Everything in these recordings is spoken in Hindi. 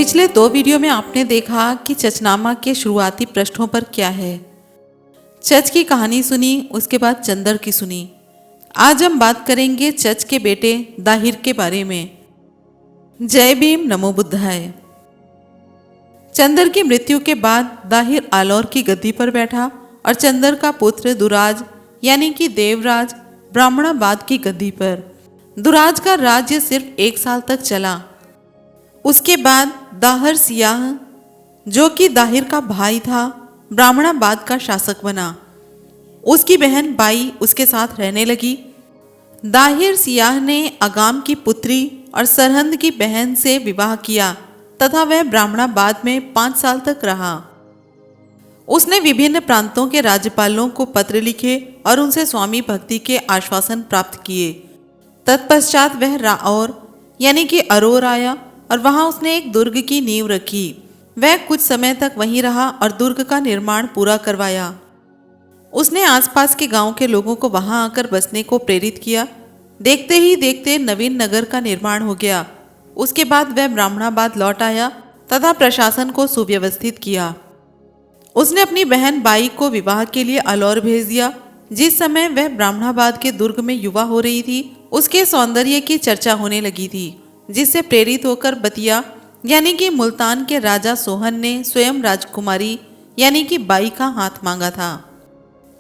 पिछले 2 वीडियो में आपने देखा कि चचनामा के शुरुआती पृष्ठों पर क्या है। चच की कहानी सुनी, उसके बाद चंदर की सुनी। आज हम बात करेंगे चच के बेटे दाहिर के बारे में। जय भीम, नमो बुद्धाय। चंदर की मृत्यु के बाद दाहिर आलौर की गद्दी पर बैठा और चंदर का पुत्र दुराज यानी कि देवराज ब्राह्मणाबाद की गद्दी पर। दुराज का राज्य सिर्फ 1 साल तक चला। उसके बाद दाहर सियाह, जो कि दाहिर का भाई था, ब्राह्मणाबाद का शासक बना। उसकी बहन बाई उसके साथ रहने लगी। दाहिर सियाह ने अगाम की पुत्री और सरहंद की बहन से विवाह किया तथा वह ब्राह्मणाबाद में 5 साल तक रहा। उसने विभिन्न प्रांतों के राज्यपालों को पत्र लिखे और उनसे स्वामी भक्ति के आश्वासन प्राप्त किए। तत्पश्चात वह राऔर यानी कि अरोर आया और वहां उसने एक दुर्ग की नींव रखी। वह कुछ समय तक वहीं रहा और दुर्ग का निर्माण पूरा करवाया। उसने आसपास के गांव के लोगों को वहां आकर बसने को प्रेरित किया। देखते ही देखते नवीन नगर का निर्माण हो गया। उसके बाद वह ब्राह्मणाबाद लौट आया तथा प्रशासन को सुव्यवस्थित किया। उसने अपनी बहन बाई को विवाह के लिए अलौर भेज दिया। जिस समय वह ब्राह्मणाबाद के दुर्ग में युवा हो रही थी, उसके सौंदर्य की चर्चा होने लगी थी, जिससे प्रेरित होकर बतिया यानी कि मुल्तान के राजा सोहन ने स्वयं राजकुमारी यानी कि बाई का हाथ मांगा था।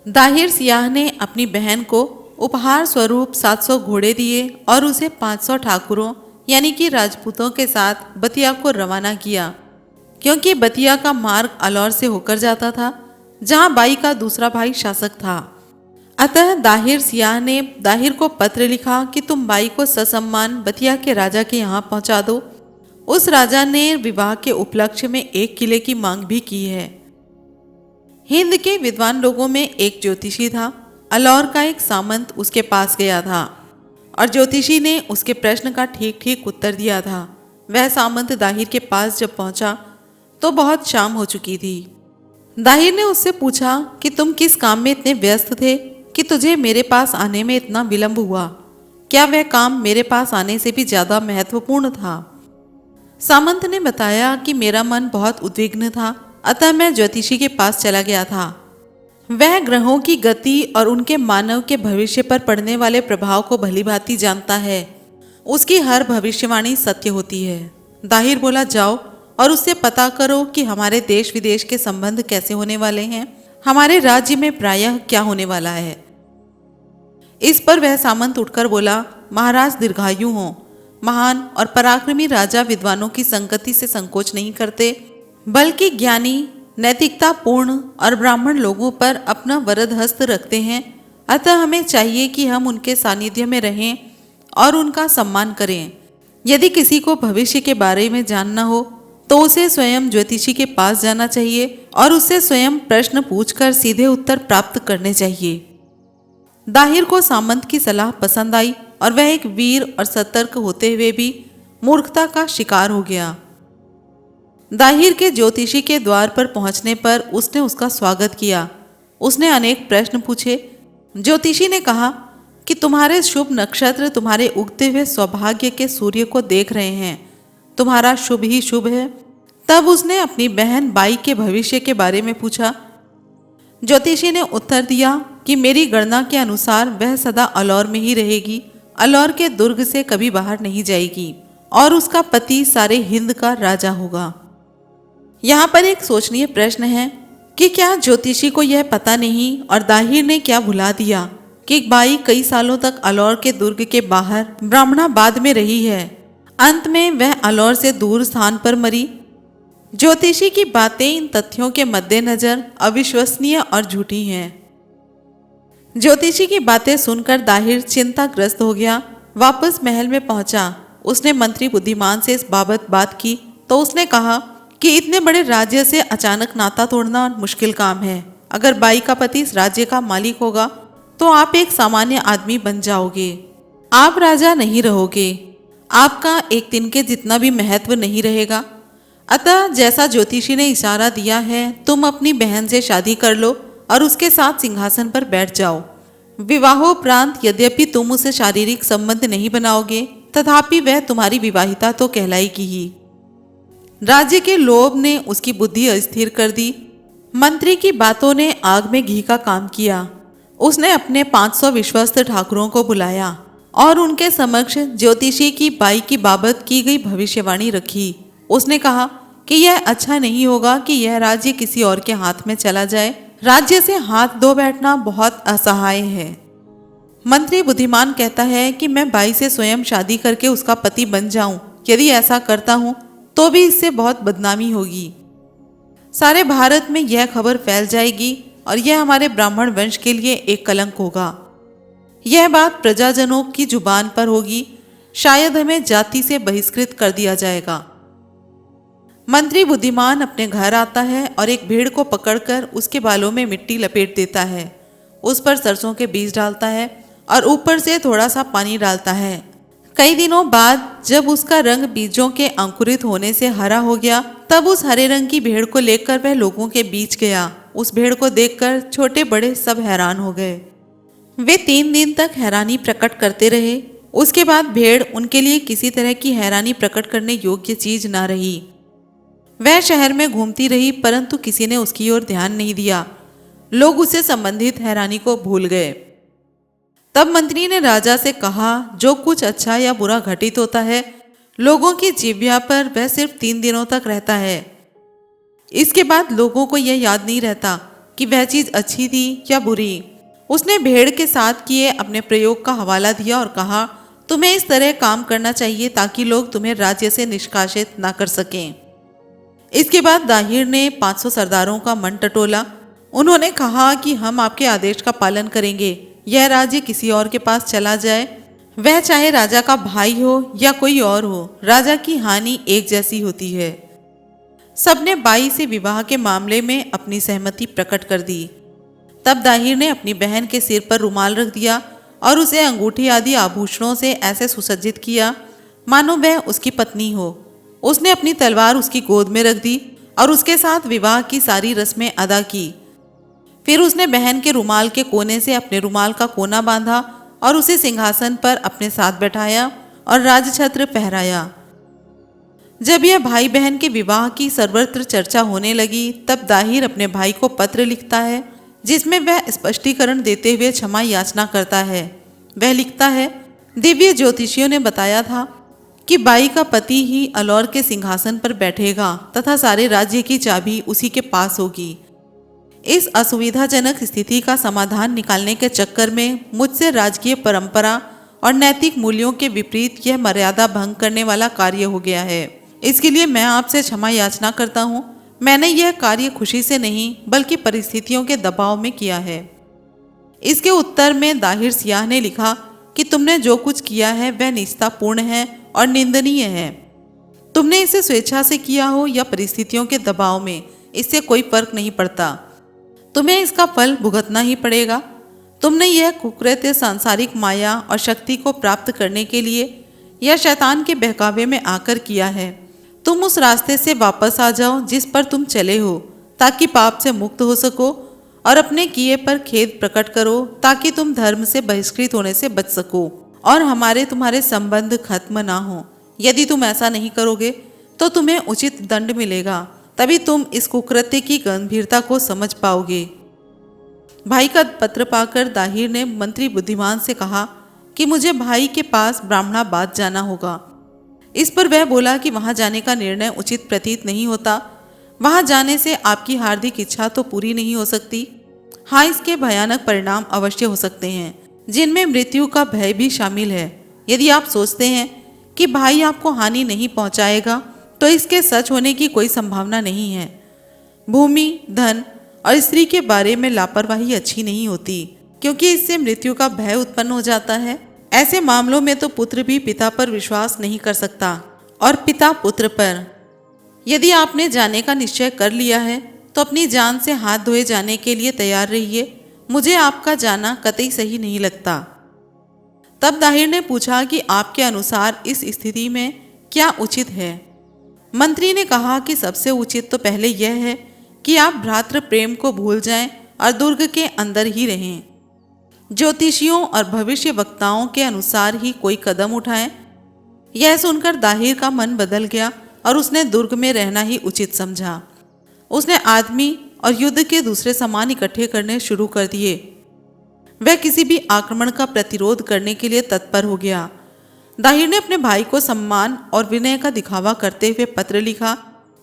दाहिर सियाह ने अपनी बहन को उपहार स्वरूप 700 घोड़े दिए और उसे 500 ठाकुरों यानी कि राजपूतों के साथ बतिया को रवाना किया, क्योंकि बतिया का मार्ग अलौर से होकर जाता था, जहां बाई का दूसरा भाई शासक था। अतः दाहिर सियाह ने दाहिर को पत्र लिखा कि तुम बाई को ससम्मान बतिया के राजा के यहाँ पहुंचा दो। उस राजा ने विवाह के उपलक्ष्य में एक किले की मांग भी की है। हिंद के विद्वान लोगों में एक ज्योतिषी था। अलौर का एक सामंत उसके पास गया था और ज्योतिषी ने उसके प्रश्न का ठीक ठीक उत्तर दिया था। वह सामंत दाहिर के पास जब पहुंचा तो बहुत शाम हो चुकी थी। दाहिर ने उससे पूछा कि तुम किस काम में इतने व्यस्त थे कि तुझे मेरे पास आने में इतना विलंब हुआ। क्या वह काम मेरे पास आने से भी ज्यादा महत्वपूर्ण था? सामंत ने बताया कि मेरा मन बहुत उद्विग्न था, अतः मैं ज्योतिषी के पास चला गया था। वह ग्रहों की गति और उनके मानव के भविष्य पर पड़ने वाले प्रभाव को भलीभांति जानता है। उसकी हर भविष्यवाणी सत्य होती है। दाहिर बोला, जाओ और उससे पता करो कि हमारे देश विदेश के संबंध कैसे होने वाले हैं, हमारे राज्य में प्रायः क्या होने वाला है। इस पर वह सामंत उठकर बोला, महाराज दीर्घायु हों। महान और पराक्रमी राजा विद्वानों की संगति से संकोच नहीं करते, बल्कि ज्ञानी, नैतिकता पूर्ण और ब्राह्मण लोगों पर अपना वरद हस्त रखते हैं। अतः हमें चाहिए कि हम उनके सानिध्य में रहें और उनका सम्मान करें। यदि किसी को भविष्य के बारे में जानना हो तो उसे स्वयं ज्योतिषी के पास जाना चाहिए और उससे स्वयं प्रश्न पूछकर सीधे उत्तर प्राप्त करने चाहिए। दाहिर को सामंत की सलाह पसंद आई और वह एक वीर और सतर्क होते हुए भी मूर्खता का शिकार हो गया। दाहिर के ज्योतिषी के द्वार पर पहुंचने पर उसने उसका स्वागत किया। उसने अनेक प्रश्न पूछे। ज्योतिषी ने कहा कि तुम्हारे शुभ नक्षत्र तुम्हारे उगते हुए सौभाग्य के सूर्य को देख रहे हैं, तुम्हारा शुभ ही शुभ है। तब उसने अपनी बहन बाई के भविष्य के बारे में पूछा। ज्योतिषी ने उत्तर दिया कि मेरी गणना के अनुसार वह सदा अलौर में ही रहेगी, अलौर के दुर्ग से कभी बाहर नहीं जाएगी और उसका पति सारे हिंद का राजा होगा। यहाँ पर एक सोचनीय प्रश्न है कि क्या ज्योतिषी को यह पता नहीं और दाहिर ने क्या भुला दिया कि बाई कई सालों तक अलौर के दुर्ग के बाहर ब्राह्मणाबाद में रही है। अंत में वह अलौर से दूर स्थान पर मरी। ज्योतिषी की बातें इन तथ्यों के मद्देनजर अविश्वसनीय और झूठी हैं। ज्योतिषी की बातें सुनकर दाहिर चिंताग्रस्त हो गया। वापस महल में पहुंचा। उसने मंत्री बुद्धिमान से इस बाबत बात की तो उसने कहा कि इतने बड़े राज्य से अचानक नाता तोड़ना मुश्किल काम है। अगर बाई का पति इस राज्य का मालिक होगा तो आप एक सामान्य आदमी बन जाओगे, आप राजा नहीं रहोगे, आपका एक दिन के जितना भी महत्व नहीं रहेगा। अतः जैसा ज्योतिषी ने इशारा दिया है, तुम अपनी बहन से शादी कर लो और उसके साथ सिंहासन पर बैठ जाओ। विवाहोपरांत यद्यपि तुम उसे शारीरिक संबंध नहीं बनाओगे, तथापि वह तुम्हारी विवाहिता तो कहलाएगी ही। राज्य के लोभ ने उसकी बुद्धि अस्थिर कर दी। मंत्री की बातों ने आग में घी का काम किया। उसने अपने 500 विश्वस्त ठाकुरों को बुलाया और उनके समक्ष ज्योतिषी की बाई की बाबत की गई भविष्यवाणी रखी। उसने कहा कि यह अच्छा नहीं होगा कि यह राज्य किसी और के हाथ में चला जाए। राज्य से हाथ धो बैठना बहुत असहाय है। मंत्री बुद्धिमान कहता है कि मैं बाई से स्वयं शादी करके उसका पति बन जाऊं। यदि ऐसा करता हूं तो भी इससे बहुत बदनामी होगी। सारे भारत में यह खबर फैल जाएगी और यह हमारे ब्राह्मण वंश के लिए एक कलंक होगा। यह बात प्रजाजनों की जुबान पर होगी। शायद हमें जाति से बहिष्कृत कर दिया जाएगा। मंत्री बुद्धिमान अपने घर आता है और एक भेड़ को पकड़कर उसके बालों में मिट्टी लपेट देता है। उस पर सरसों के बीज डालता है और ऊपर से थोड़ा सा पानी डालता है। कई दिनों बाद जब उसका रंग बीजों के अंकुरित होने से हरा हो गया, तब उस हरे रंग की भेड़ को लेकर वह लोगों के बीच गया। उस भेड़ को देखकर छोटे बड़े सब हैरान हो गए। वे 3 दिन तक हैरानी प्रकट करते रहे। उसके बाद भेड़ उनके लिए किसी तरह की हैरानी प्रकट करने योग्य चीज न रही। वह शहर में घूमती रही, परंतु किसी ने उसकी ओर ध्यान नहीं दिया। लोग उससे संबंधित हैरानी को भूल गए। तब मंत्री ने राजा से कहा, जो कुछ अच्छा या बुरा घटित होता है लोगों की जिह्वा पर वह सिर्फ 3 दिनों तक रहता है। इसके बाद लोगों को यह याद नहीं रहता कि वह चीज अच्छी थी या बुरी। उसने भेड़ के साथ किए अपने प्रयोग का हवाला दिया और कहा, तुम्हें इस तरह काम करना चाहिए ताकि लोग तुम्हें राज्य से निष्कासित ना कर सकें। इसके बाद दाहिर ने 500 सरदारों का मन टटोला। उन्होंने कहा कि हम आपके आदेश का पालन करेंगे। यह राज्य किसी और के पास चला जाए, वह चाहे राजा का भाई हो या कोई और हो, राजा की हानि एक जैसी होती है। सबने बाई से विवाह के मामले में अपनी सहमति प्रकट कर दी। तब दाहिर ने अपनी बहन के सिर पर रुमाल रख दिया और उसे अंगूठी आदि आभूषणों से ऐसे सुसज्जित किया मानो वह उसकी पत्नी हो। उसने अपनी तलवार उसकी गोद में रख दी और उसके साथ विवाह की सारी रस्में अदा की। फिर उसने बहन के रुमाल के कोने से अपने रुमाल का कोना बांधा और उसे सिंहासन पर अपने साथ बैठाया और राजछत्र पहराया। जब यह भाई बहन के विवाह की सर्वत्र चर्चा होने लगी, तब दाहिर अपने भाई को पत्र लिखता है जिसमें वह स्पष्टीकरण देते हुए क्षमा याचना करता है। वह लिखता है, दिव्य ज्योतिषियों ने बताया था कि बाई का पति ही अलौर के सिंहासन पर बैठेगा तथा सारे राज्य की चाबी उसी के पास होगी। इस असुविधाजनक स्थिति का समाधान निकालने के चक्कर में मुझसे राजकीय परंपरा और नैतिक मूल्यों के विपरीत यह मर्यादा भंग करने वाला कार्य हो गया है। इसके लिए मैं आपसे क्षमा याचना करता हूँ। मैंने यह कार्य खुशी से नहीं बल्कि परिस्थितियों के दबाव में किया है। इसके उत्तर में दाहिर सियाह ने लिखा कि तुमने जो कुछ किया है वह निष्ठापूर्ण है और निंदनीय है। तुमने इसे स्वेच्छा से किया हो या परिस्थितियों के दबाव में, इससे कोई फर्क नहीं पड़ता। तुम्हें इसका फल भुगतना ही पड़ेगा। तुमने यह कुकृत्य सांसारिक माया और शक्ति को प्राप्त करने के लिए या शैतान के बहकावे में आकर किया है। तुम उस रास्ते से वापस आ जाओ जिस पर तुम चले हो, ताकि पाप से मुक्त हो सको और अपने किए पर खेद प्रकट करो, ताकि तुम धर्म से बहिष्कृत होने से बच सको और हमारे तुम्हारे संबंध खत्म ना हो। यदि तुम ऐसा नहीं करोगे तो तुम्हें उचित दंड मिलेगा, तभी तुम इस कुकृत्य की गंभीरता को समझ पाओगे। भाई का पत्र पाकर दाहिर ने मंत्री बुद्धिमान से कहा कि मुझे भाई के पास ब्राह्मणाबाद जाना होगा। इस पर वह बोला कि वहां जाने का निर्णय उचित प्रतीत नहीं होता। वहां जाने से आपकी हार्दिक इच्छा तो पूरी नहीं हो सकती। हाँ, इसके भयानक परिणाम अवश्य हो सकते हैं, जिनमें मृत्यु का भय भी शामिल है। यदि आप सोचते हैं कि भाई आपको हानि नहीं पहुंचाएगा, तो इसके सच होने की कोई संभावना नहीं है। भूमि, धन और स्त्री के बारे में लापरवाही अच्छी नहीं होती, क्योंकि इससे मृत्यु का भय उत्पन्न हो जाता है। ऐसे मामलों में तो पुत्र भी पिता पर विश्वास नहीं कर सकता और पिता पुत्र पर। यदि आपने जाने का निश्चय कर लिया है तो अपनी जान से हाथ धोए जाने के लिए तैयार रहिए। मुझे आपका जाना कतई सही नहीं लगता। तब दाहिर ने पूछा कि आपके अनुसार इस स्थिति में क्या उचित है। मंत्री ने कहा कि सबसे उचित तो पहले यह है कि आप भ्रातृ प्रेम को भूल जाएं और दुर्ग के अंदर ही रहें। ज्योतिषियों और भविष्य वक्ताओं के अनुसार ही कोई कदम उठाएं। यह सुनकर दाहिर का मन बदल गया और उसने दुर्ग में रहना ही उचित समझा। उसने आदमी और युद्ध के दूसरे सामान इकट्ठे करने शुरू कर दिए। वह किसी भी आक्रमण का प्रतिरोध करने के लिए तत्पर हो गया। दाहिर ने अपने भाई को सम्मान और विनय का दिखावा करते हुए पत्र लिखा,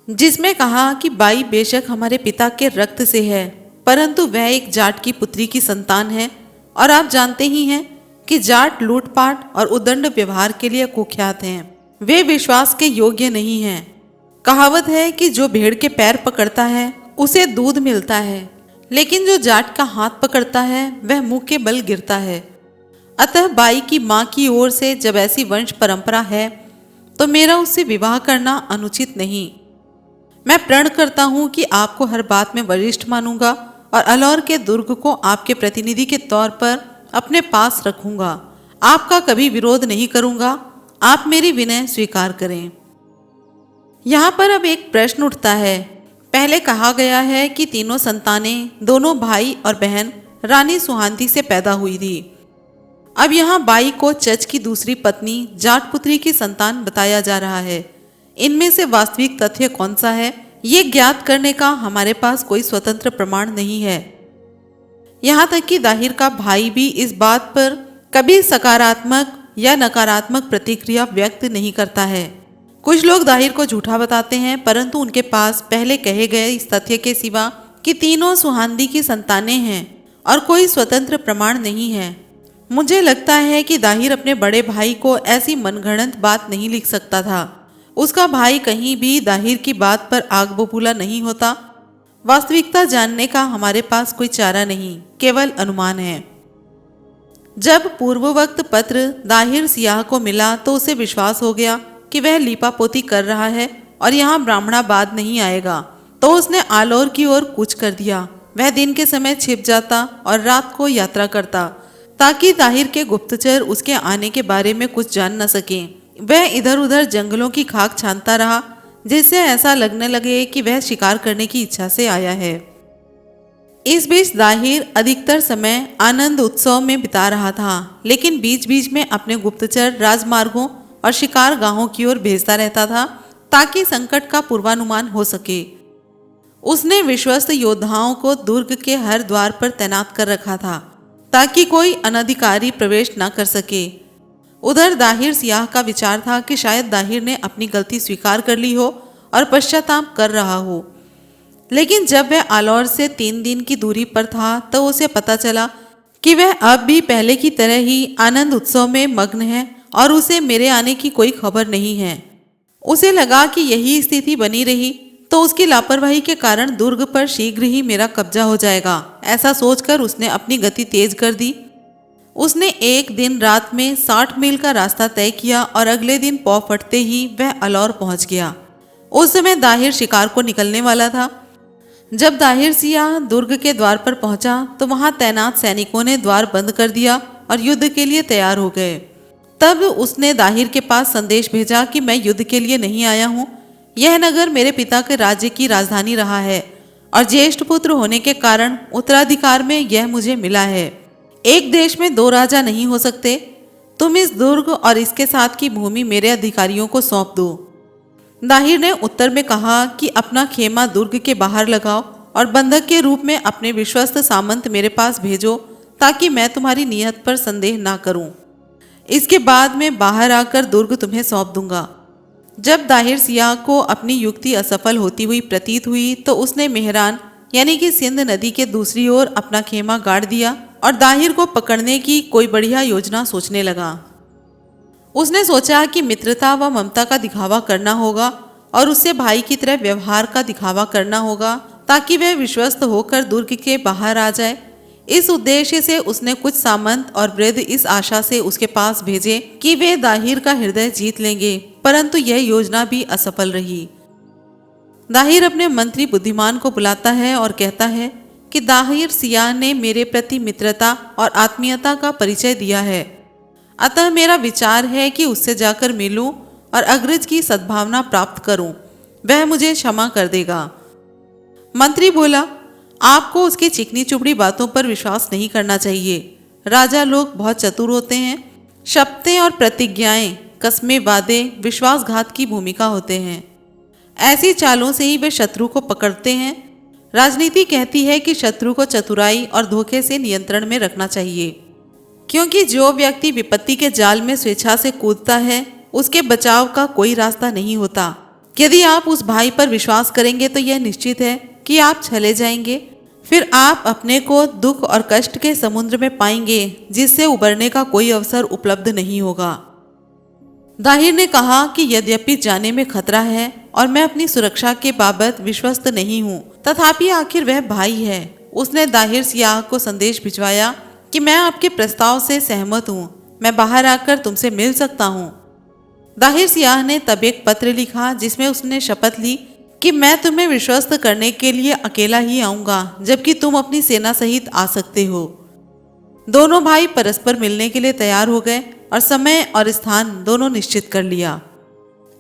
जिसमें कहा कि बाई बेशक हमारे पिता के रक्त से है, परंतु वह एक जाट की पुत्री की संतान है और आप जानते ही हैं कि जाट लूटपाट और उदंड व्यवहार के लिए कुख्यात हैं। वे विश्वास के योग्य नहीं हैं। कहावत है कि जो भेड़ के पैर पकड़ता है उसे दूध मिलता है, लेकिन जो जाट का हाथ पकड़ता है वह मुंह के बल गिरता है। अतः बाई की माँ की ओर से जब ऐसी वंश परंपरा है तो मेरा उससे विवाह करना अनुचित नहीं। मैं प्रण करता हूँ कि आपको हर बात में वरिष्ठ मानूंगा और अलौर के दुर्ग को आपके प्रतिनिधि के तौर पर अपने पास रखूंगा। आपका कभी विरोध नहीं करूंगा। आप मेरी विनय स्वीकार करें। यहाँ पर अब एक प्रश्न उठता है। पहले कहा गया है कि तीनों संतानें, दोनों भाई और बहन रानी सुहांती से पैदा हुई थी। अब यहाँ बाई को चच की दूसरी पत्नी जाट पुत्री की संतान बताया जा रहा है। इनमें से वास्तविक तथ्य कौन सा है, ये ज्ञात करने का हमारे पास कोई स्वतंत्र प्रमाण नहीं है। यहाँ तक कि दाहिर का भाई भी इस बात पर कभी सकारात्मक या नकारात्मक प्रतिक्रिया व्यक्त नहीं करता है। कुछ लोग दाहिर को झूठा बताते हैं, परंतु उनके पास पहले कहे गए इस तथ्य के सिवा कि तीनों सुहांदी की संतानें हैं और कोई स्वतंत्र प्रमाण नहीं है। मुझे लगता है कि दाहिर अपने बड़े भाई को ऐसी मनगढ़ंत बात नहीं लिख सकता था। उसका भाई कहीं भी दाहिर की बात पर आग बबूला नहीं होता। वास्तविकता जानने का हमारे पास कोई चारा नहीं, केवल अनुमान है। जब पूर्ववक्त पत्र दाहिर सियाह को मिला तो उसे विश्वास हो गया कि वह लीपापोती कर रहा है और यहाँ ब्राह्मणाबाद नहीं आएगा, तो उसने आलोर की ओर कूच कर दिया। वह दिन के समय छिप जाता और रात को यात्रा करता, ताकि दाहिर के गुप्तचर उसके आने के बारे में कुछ जान न सकें। वह इधर उधर जंगलों की खाक छानता रहा, जिससे ऐसा लगने लगे कि वह शिकार करने की इच्छा से आया है। इस बीच दाहिर अधिकतर समय आनंद उत्सव में बिता रहा था, लेकिन बीच बीच में अपने गुप्तचर राजमार्गों और शिकार गाहों की ओर भेजता रहता था, ताकि संकट का पूर्वानुमान हो सके। उसने विश्वस्त योद्धाओं को दुर्ग के हर द्वार पर तैनात कर रखा था, ताकि कोई अनधिकारी प्रवेश न कर सके। उधर दाहिर सियाह का विचार था कि शायद दाहिर ने अपनी गलती स्वीकार कर ली हो और पश्चाताप कर रहा हो। लेकिन जब वह आलौर से 3 दिन की दूरी पर था तो उसे पता चला कि वह अब भी पहले की तरह ही आनंद उत्सव में मग्न है और उसे मेरे आने की कोई खबर नहीं है। उसे लगा कि यही स्थिति बनी रही तो उसकी लापरवाही के कारण दुर्ग पर शीघ्र ही मेरा कब्जा हो जाएगा। ऐसा सोचकर उसने अपनी गति तेज कर दी। उसने एक दिन रात में 60 मील का रास्ता तय किया और अगले दिन पौ फटते ही वह अलौर पहुंच गया। उस समय दाहिर शिकार को निकलने वाला था। जब दाहिर सियाह दुर्ग के द्वार पर पहुंचा तो वहां तैनात सैनिकों ने द्वार बंद कर दिया और युद्ध के लिए तैयार हो गए। तब उसने दाहिर के पास संदेश भेजा कि मैं युद्ध के लिए नहीं आया हूँ। यह नगर मेरे पिता के राज्य की राजधानी रहा है और ज्येष्ठ पुत्र होने के कारण उत्तराधिकार में यह मुझे मिला है। एक देश में 2 राजा नहीं हो सकते। तुम इस दुर्ग और इसके साथ की भूमि मेरे अधिकारियों को सौंप दो। दाहिर ने उत्तर में कहा कि अपना खेमा दुर्ग के बाहर लगाओ और बंधक के रूप में अपने विश्वस्त सामंत मेरे पास भेजो, ताकि मैं तुम्हारी नियत पर संदेह ना करूं। इसके बाद मैं बाहर आकर दुर्ग तुम्हें सौंप दूंगा। जब दाहिर सियाह को अपनी युक्ति असफल होती हुई प्रतीत हुई तो उसने मेहरान यानी कि सिंध नदी के दूसरी ओर अपना खेमा गाड़ दिया और दाहिर को पकड़ने की कोई बढ़िया योजना सोचने लगा। उसने सोचा कि मित्रता व ममता का दिखावा करना होगा और उससे भाई की तरह व्यवहार का दिखावा करना होगा, ताकि वह विश्वस्त होकर दुर्ग के बाहर आ जाए। इस उद्देश्य से उसने कुछ सामंत और वृद्ध इस आशा से उसके पास भेजे कि वे दाहिर का हृदय जीत लेंगे, परंतु यह योजना भी असफल रही। दाहिर अपने मंत्री बुद्धिमान को बुलाता है और कहता है कि दाहिर सियाह ने मेरे प्रति मित्रता और आत्मीयता का परिचय दिया है, अतः मेरा विचार है कि उससे जाकर मिलूं और अग्रज की सद्भावना प्राप्त करूं। वह मुझे क्षमा कर देगा। मंत्री बोला, आपको उसकी चिकनी चुपड़ी बातों पर विश्वास नहीं करना चाहिए। राजा लोग बहुत चतुर होते हैं। शपथें और प्रतिज्ञाएं, कस्में, वादे विश्वासघात की भूमिका होते हैं। ऐसी चालों से ही वे शत्रु को पकड़ते हैं। राजनीति कहती है कि शत्रु को चतुराई और धोखे से नियंत्रण में रखना चाहिए, क्योंकि जो व्यक्ति विपत्ति के जाल में स्वेच्छा से कूदता है उसके बचाव का कोई रास्ता नहीं होता। यदि आप उस भाई पर विश्वास करेंगे तो यह निश्चित है कि आप चले जाएंगे। फिर आप अपने को दुख और कष्ट के समुद्र में पाएंगे जिससे उबरने का कोई अवसर उपलब्ध नहीं होगा। दाहिर ने कहा कि यद्यपि जाने में खतरा है और मैं अपनी सुरक्षा के बाबत विश्वस्त नहीं हूँ, तथापि आखिर वह भाई है। उसने दाहिर सियाह को संदेश भिजवाया कि मैं आपके प्रस्ताव से सहमत हूँ, मैं बाहर आकर तुमसे मिल सकता हूँ। दाहिर सियाह ने तब एक पत्र लिखा जिसमें उसने शपथ ली कि मैं तुम्हें विश्वस्त करने के लिए अकेला ही आऊँगा, जबकि तुम अपनी सेना सहित आ सकते हो। दोनों भाई परस्पर मिलने के लिए तैयार हो गए और समय और स्थान दोनों निश्चित कर लिया।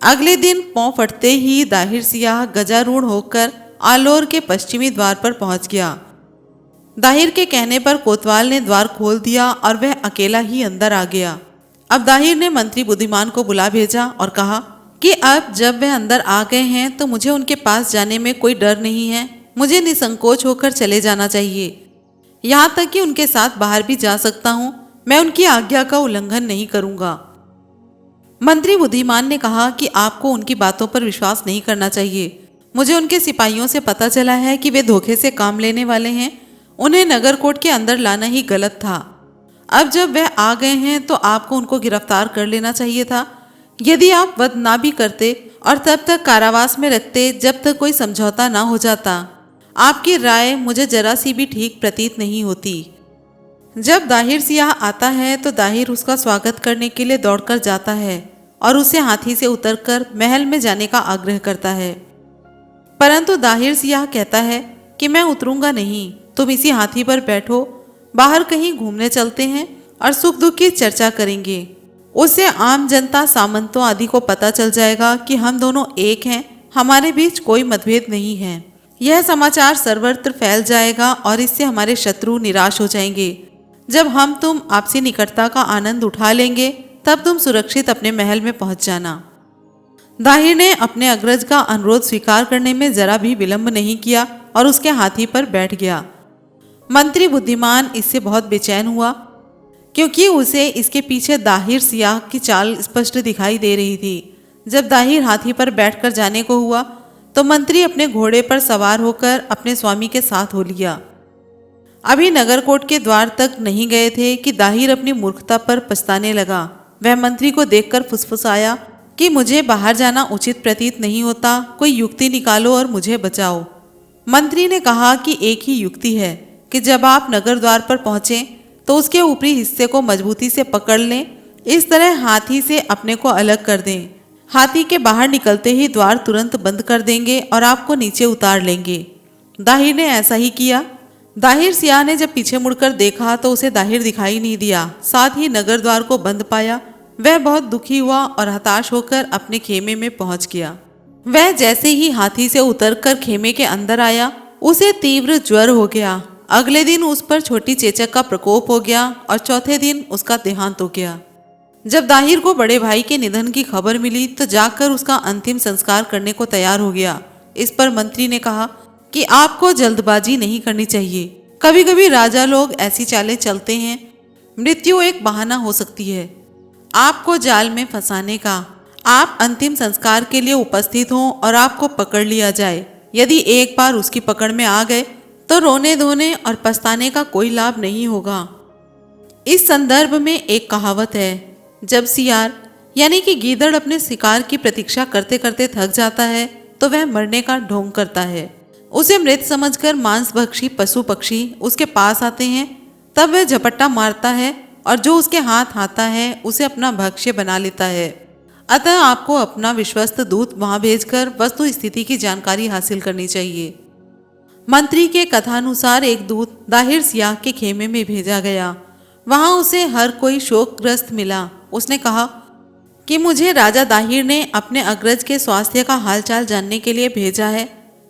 अगले दिन पौ फटते ही दाहिर सियाह गजारूढ़ होकर आलोर के पश्चिमी द्वार पर पहुंच गया। दाहिर के कहने पर कोतवाल ने द्वार खोल दिया और वह अकेला ही अंदर आ गया। अब दाहिर ने मंत्री बुद्धिमान को बुला भेजा और कहा कि अब जब वह अंदर आ गए हैं तो मुझे उनके पास जाने में कोई डर नहीं है। मुझे निसंकोच होकर चले जाना चाहिए, यहाँ तक कि उनके साथ बाहर भी जा सकता हूँ। मैं उनकी आज्ञा का उल्लंघन नहीं करूँगा। मंत्री बुद्धिमान ने कहा कि आपको उनकी बातों पर विश्वास नहीं करना चाहिए। मुझे उनके सिपाहियों से पता चला है कि वे धोखे से काम लेने वाले हैं। उन्हें नगरकोट के अंदर लाना ही गलत था। अब जब वह आ गए हैं तो आपको उनको गिरफ्तार कर लेना चाहिए था। यदि आप वध ना भी करते और तब तक कारावास में रखते जब तक कोई समझौता ना हो जाता। आपकी राय मुझे जरा सी भी ठीक प्रतीत नहीं होती। जब दाहिर सियाह आता है तो दाहिर उसका स्वागत करने के लिए दौड़कर जाता है और उसे हाथी से उतरकर महल में जाने का आग्रह करता है, परंतु दाहिर सियाह कहता है कि मैं उतरूंगा नहीं, तुम इसी हाथी पर बैठो, बाहर कहीं घूमने चलते हैं और सुख दुख की चर्चा करेंगे। उससे आम जनता, सामंतों आदि को पता चल जाएगा कि हम दोनों एक हैं, हमारे बीच कोई मतभेद नहीं है। यह समाचार सर्वत्र फैल जाएगा और इससे हमारे शत्रु निराश हो जाएंगे। जब हम तुम आपसी निकटता का आनंद उठा लेंगे तब तुम सुरक्षित अपने महल में पहुंच जाना। दाहिर ने अपने अग्रज का अनुरोध स्वीकार करने में जरा भी विलंब नहीं किया और उसके हाथी पर बैठ गया। मंत्री बुद्धिमान इससे बहुत बेचैन हुआ, क्योंकि उसे इसके पीछे दाहिर सियाह की चाल स्पष्ट दिखाई दे रही थी। जब दाहिर हाथी पर बैठकर जाने को हुआ तो मंत्री अपने घोड़े पर सवार होकर अपने स्वामी के साथ हो लिया। अभी नगरकोट के द्वार तक नहीं गए थे कि दाहिर अपनी मूर्खता पर पछताने लगा। वह मंत्री को देखकर फुसफुसाया कि मुझे बाहर जाना उचित प्रतीत नहीं होता, कोई युक्ति निकालो और मुझे बचाओ। मंत्री ने कहा कि एक ही युक्ति है कि जब आप नगर द्वार पर पहुंचें तो उसके ऊपरी हिस्से को मजबूती से पकड़ लें, इस तरह हाथी से अपने को अलग कर दें। हाथी के बाहर निकलते ही द्वार तुरंत बंद कर देंगे और आपको नीचे उतार लेंगे। दाहिर ने ऐसा ही किया। दाहिर सियाह ने जब पीछे मुड़कर देखा तो उसे दाहिर दिखाई नहीं दिया, साथ ही नगर द्वार को बंद पाया। वह बहुत दुखी हुआ और हताश होकर अपने खेमे में पहुंच गया। वह जैसे ही हाथी से उतरकर खेमे के अंदर आया, उसे तीव्र ज्वर हो गया। अगले दिन उस पर छोटी चेचक का प्रकोप हो गया और चौथे दिन उसका देहांत हो गया। जब दाहिर को बड़े भाई के निधन की खबर मिली तो जाकर उसका अंतिम संस्कार करने को तैयार हो गया। इस पर मंत्री ने कहा कि आपको जल्दबाजी नहीं करनी चाहिए। कभी कभी राजा लोग ऐसी चालें चलते हैं, मृत्यु एक बहाना हो सकती है आपको जाल में फंसाने का। आप अंतिम संस्कार के लिए उपस्थित हों और आपको पकड़ लिया जाए। यदि एक बार उसकी पकड़ में आ गए तो रोने धोने और पछताने का कोई लाभ नहीं होगा। इस संदर्भ में एक कहावत है, जब सियार यानी कि गीदड़ अपने शिकार की प्रतीक्षा करते करते थक जाता है तो वह मरने का ढोंग करता है। उसे मृत समझकर मांसभक्षी पशु पक्षी उसके पास आते हैं, तब वह झपट्टा मारता है और जो उसके हाथ आता है उसे अपना भक्ष्य बना लेता है। अतः आपको अपना विश्वस्त दूत वहां भेजकर वस्तु स्थिति की जानकारी हासिल करनी चाहिए। मंत्री के कथानुसार एक दूत दाहिर सियाह के खेमे में भेजा गया। वहां उसे हर कोई शोकग्रस्त मिला। उसने कहा कि मुझे राजा दाहिर ने अपने अग्रज के स्वास्थ्य का हालचाल जानने के लिए भेजा है,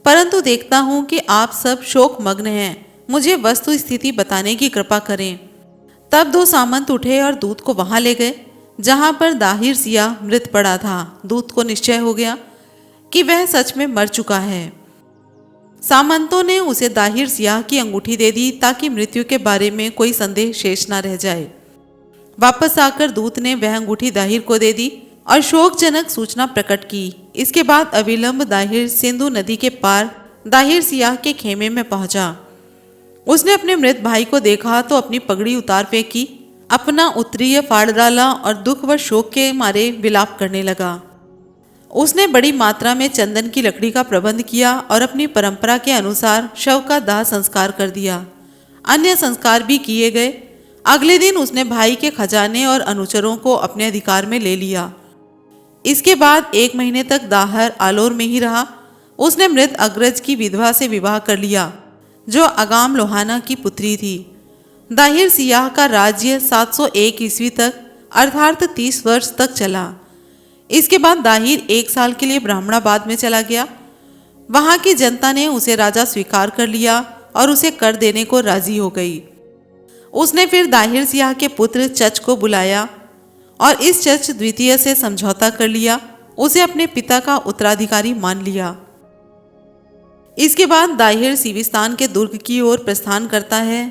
परंतु देखता हूं कि आप सब शोक मग्न हैं। मुझे वस्तु स्थिति बताने की कृपा करें। तब दो सामंत उठे और दूत को वहां ले गए जहां पर दाहिर सियाह मृत पड़ा था। दूत को निश्चय हो गया कि वह सच में मर चुका है। सामंतों ने उसे दाहिर सियाह की अंगूठी दे दी ताकि मृत्यु के बारे में कोई संदेह शेष न रह जाए। वापस आकर दूत ने वह अंगूठी दाहिर को दे दी और शोकजनक सूचना प्रकट की। इसके बाद अविलंब दाहिर सिंधु नदी के पार दाहिर सियाह के खेमे में पहुंचा। उसने अपने मृत भाई को देखा तो अपनी पगड़ी उतार फेंकी, अपना उत्तरीय फाड़ डाला और दुख व शोक के मारे विलाप करने लगा। उसने बड़ी मात्रा में चंदन की लकड़ी का प्रबंध किया और अपनी परंपरा के अनुसार शव का दाह संस्कार कर दिया। अन्य संस्कार भी किए गए। अगले दिन उसने भाई के खजाने और अनुचरों को अपने अधिकार में ले लिया। इसके बाद 1 महीने तक दाहर आलोर में ही रहा। उसने मृत अग्रज की विधवा से विवाह कर लिया, जो अगाम लोहाना की पुत्री थी। दाहिर सियाह का राज्य 701 ईस्वी तक अर्थात 30 वर्ष तक चला। इसके बाद दाहिर 1 साल के लिए ब्राह्मणाबाद में चला गया। वहां की जनता ने उसे राजा स्वीकार कर लिया और उसे कर देने को राजी हो गई। उसने फिर दाहिर सियाह के पुत्र चच को बुलाया और इस चच द्वितीय से समझौता कर लिया। उसे अपने पिता का उत्तराधिकारी मान लिया। इसके बाद दाहिर सीविस्तान के दुर्ग की ओर प्रस्थान करता है।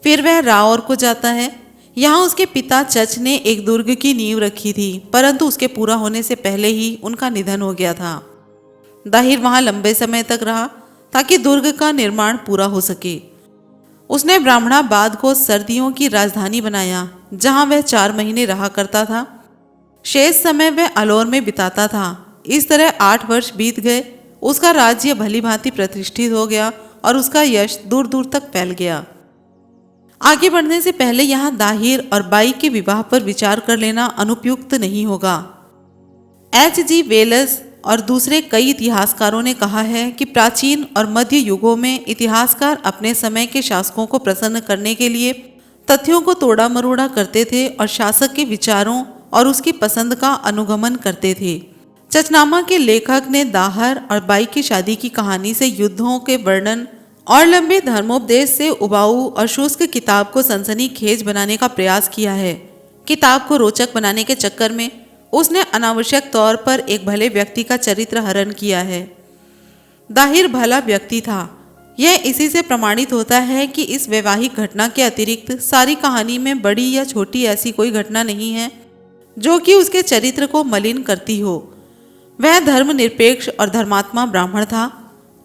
फिर वह राऔर को जाता है। यहाँ उसके पिता चच ने एक दुर्ग की नींव रखी थी, परंतु उसके पूरा होने से पहले ही उनका निधन हो गया था। दाहिर वहाँ लंबे समय तक रहा ताकि दुर्ग का निर्माण पूरा हो सके। उसने ब्राह्मणाबाद को सर्दियों की राजधानी बनाया, जहाँ वह 4 महीने रहा करता था। शेष समय वह अलौर में बिताता था। इस तरह 8 वर्ष बीत गए। उसका राज्य भली भांति प्रतिष्ठित हो गया और उसका यश दूर दूर तक फैल गया। आगे बढ़ने से पहले यहाँ दाहिर और बाई के विवाह पर विचार कर लेना अनुपयुक्त नहीं होगा। H.G. वेल्स और दूसरे कई इतिहासकारों ने कहा है कि प्राचीन और मध्य युगों में इतिहासकार अपने समय के शासकों को प्रसन्न करने के लिए तथ्यों को तोड़ा मरोड़ा करते थे और शासक के विचारों और उसकी पसंद का अनुगमन करते थे। चचनामा के लेखक ने दाहर और बाई की शादी की कहानी से युद्धों के वर्णन और लंबे धर्मोपदेश से उबाऊ और शुष्क किताब को सनसनीखेज बनाने का प्रयास किया है। किताब को रोचक बनाने के चक्कर में उसने अनावश्यक तौर पर एक भले व्यक्ति का चरित्र हरण किया है। दाहिर भला व्यक्ति था। यह इसी से प्रमाणित होता है कि इस वैवाहिक घटना के अतिरिक्त सारी कहानी में बड़ी या छोटी ऐसी कोई घटना नहीं है जो कि उसके चरित्र को मलिन करती हो। वह धर्मनिरपेक्ष और धर्मात्मा ब्राह्मण था,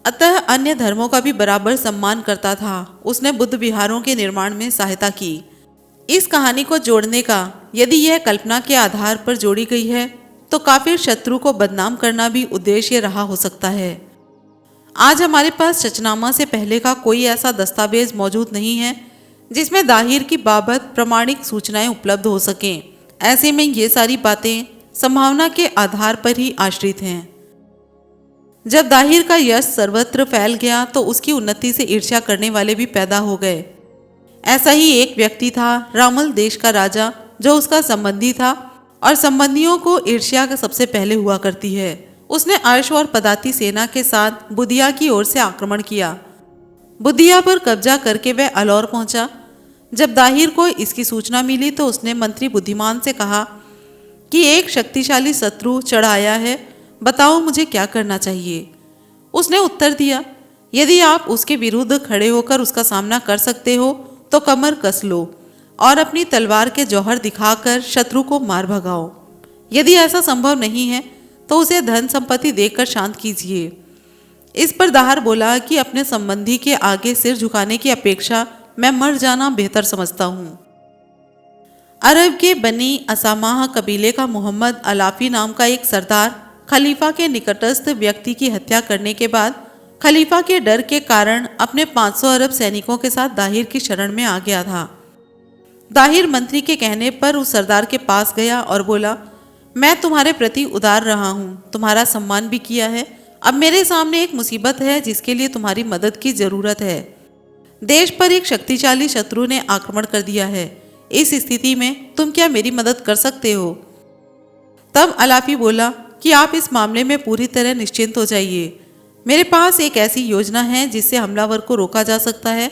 अतः अन्य धर्मों का भी बराबर सम्मान करता था। उसने बुद्ध विहारों के निर्माण में सहायता की। इस कहानी को जोड़ने का, यदि यह कल्पना के आधार पर जोड़ी गई है, तो काफिर शत्रु को बदनाम करना भी उद्देश्य रहा हो सकता है। आज हमारे पास चचनामा से पहले का कोई ऐसा दस्तावेज मौजूद नहीं है जिसमें दाहिर की बाबत प्रमाणिक सूचनाएं उपलब्ध हो सकें। ऐसे में ये सारी बातें संभावना के आधार पर ही आश्रित हैं। जब दाहिर का यश सर्वत्र फैल गया तो उसकी उन्नति से ईर्ष्या करने वाले भी पैदा हो गए। ऐसा ही एक व्यक्ति था, रामल देश का राजा, जो उसका संबंधी था और संबंधियों को ईर्ष्या का सबसे पहले हुआ करती है। उसने अर्श और पदाती सेना के साथ बुधिया की ओर से आक्रमण किया। बुधिया पर कब्जा करके वह अलौर पहुंचा। जब दाहिर को इसकी सूचना मिली तो उसने मंत्री बुद्धिमान से कहा कि एक शक्तिशाली शत्रु चढ़ आया है, बताओ मुझे क्या करना चाहिए। उसने उत्तर दिया, यदि आप उसके विरुद्ध खड़े होकर उसका सामना कर सकते हो तो कमर कस लो और अपनी तलवार के जौहर दिखाकर शत्रु को मार भगाओ। यदि ऐसा संभव नहीं है तो उसे धन संपत्ति देकर शांत कीजिए। इस पर दाहर बोला कि अपने संबंधी के आगे सिर झुकाने की अपेक्षा मैं मर जाना बेहतर समझता हूँ। अरब के बनी असामाह कबीले का मोहम्मद अलाफी नाम का एक सरदार खलीफा के निकटस्थ व्यक्ति की हत्या करने के बाद खलीफा के डर के कारण अपने 500 अरब सैनिकों के साथ दाहिर की शरण में आ गया था। दाहिर मंत्री के कहने पर उस सरदार के पास गया और बोला, मैं तुम्हारे प्रति उदार रहा हूँ, तुम्हारा सम्मान भी किया है। अब मेरे सामने एक मुसीबत है जिसके लिए तुम्हारी मदद की जरूरत है। देश पर एक शक्तिशाली शत्रु ने आक्रमण कर दिया है। इस स्थिति में तुम क्या मेरी मदद कर सकते हो? तब अलाफी बोला कि आप इस मामले में पूरी तरह निश्चिंत हो जाइए। मेरे पास एक ऐसी योजना है जिससे हमलावर को रोका जा सकता है।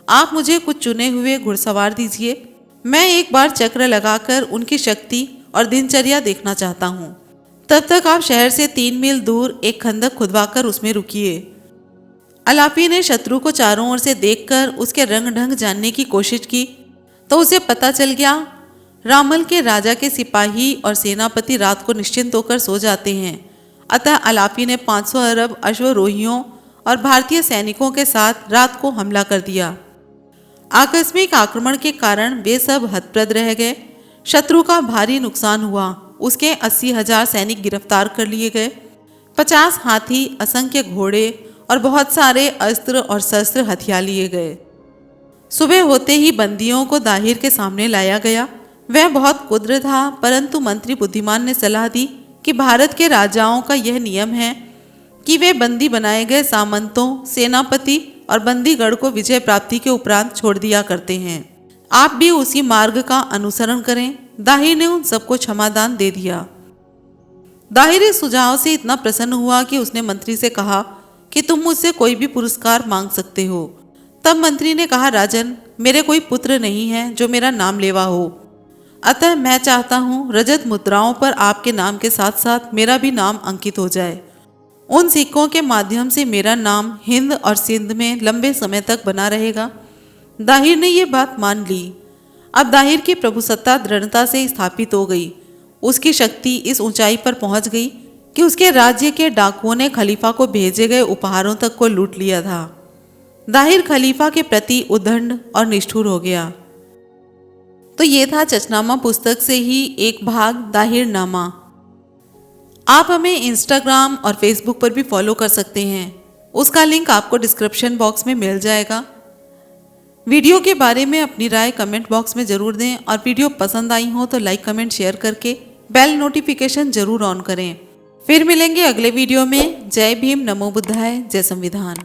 आप मुझे कुछ चुने हुए घुड़सवार दीजिए। मैं एक बार चक्र लगाकर उनकी शक्ति और दिनचर्या देखना चाहता हूँ। तब तक आप शहर से 3 मील दूर एक खंदक खुदवाकर उसमें रुकिए। अलापी ने शत्रु को चारों ओर से देखकर उसके रंग ढंग जानने की कोशिश की तो उसे पता चल गया रामल के राजा के सिपाही और सेनापति रात को निश्चिंत होकर सो जाते हैं। अतः अलापी ने 500 अरब अश्वरोहियों और भारतीय सैनिकों के साथ रात को हमला कर दिया। आकस्मिक आक्रमण के कारण वे सब हतप्रद रह गए। शत्रु का भारी नुकसान हुआ। उसके 80,000 सैनिक गिरफ्तार कर लिए गए। 50 हाथी, असंख्य घोड़े और बहुत सारे अस्त्र और शस्त्र हथियार लिए गए। सुबह होते ही बंदियों को दाहिर के सामने लाया गया। वह बहुत कुद्र था, परंतु मंत्री बुद्धिमान ने सलाह दी कि भारत के राजाओं का यह नियम है कि वे बंदी बनाए गए सामंतों, सेनापति और बंदीगढ़ को विजय प्राप्ति के उपरांत छोड़ दिया करते हैं। आप भी उसी मार्ग का अनुसरण करें। दाहिर ने उन सबको क्षमादान दे दिया। दाहिर इस सुझाव से इतना प्रसन्न हुआ कि उसने मंत्री से कहा कि तुम मुझसे कोई भी पुरस्कार मांग सकते हो। तब मंत्री ने कहा, राजन, मेरे कोई पुत्र नहीं है जो मेरा नाम लेवा हो, अतः मैं चाहता हूँ रजत मुद्राओं पर आपके नाम के साथ साथ मेरा भी नाम अंकित हो जाए। उन सिक्कों के माध्यम से मेरा नाम हिंद और सिंध में लंबे समय तक बना रहेगा। दाहिर ने यह बात मान ली। अब दाहिर की प्रभुसत्ता दृढ़ता से स्थापित हो गई। उसकी शक्ति इस ऊंचाई पर पहुंच गई कि उसके राज्य के डाकुओं ने खलीफा को भेजे गए उपहारों तक को लूट लिया था। दाहिर खलीफा के प्रति उद्दंड और निष्ठुर हो गया। तो ये था चचनामा पुस्तक से ही एक भाग, दाहिर नामा। आप हमें इंस्टाग्राम और फेसबुक पर भी फॉलो कर सकते हैं। उसका लिंक आपको डिस्क्रिप्शन बॉक्स में मिल जाएगा। वीडियो के बारे में अपनी राय कमेंट बॉक्स में ज़रूर दें और वीडियो पसंद आई हो तो लाइक कमेंट शेयर करके बेल नोटिफिकेशन ज़रूर ऑन करें। फिर मिलेंगे अगले वीडियो में। जय भीम, नमो बुद्धाय, जय संविधान।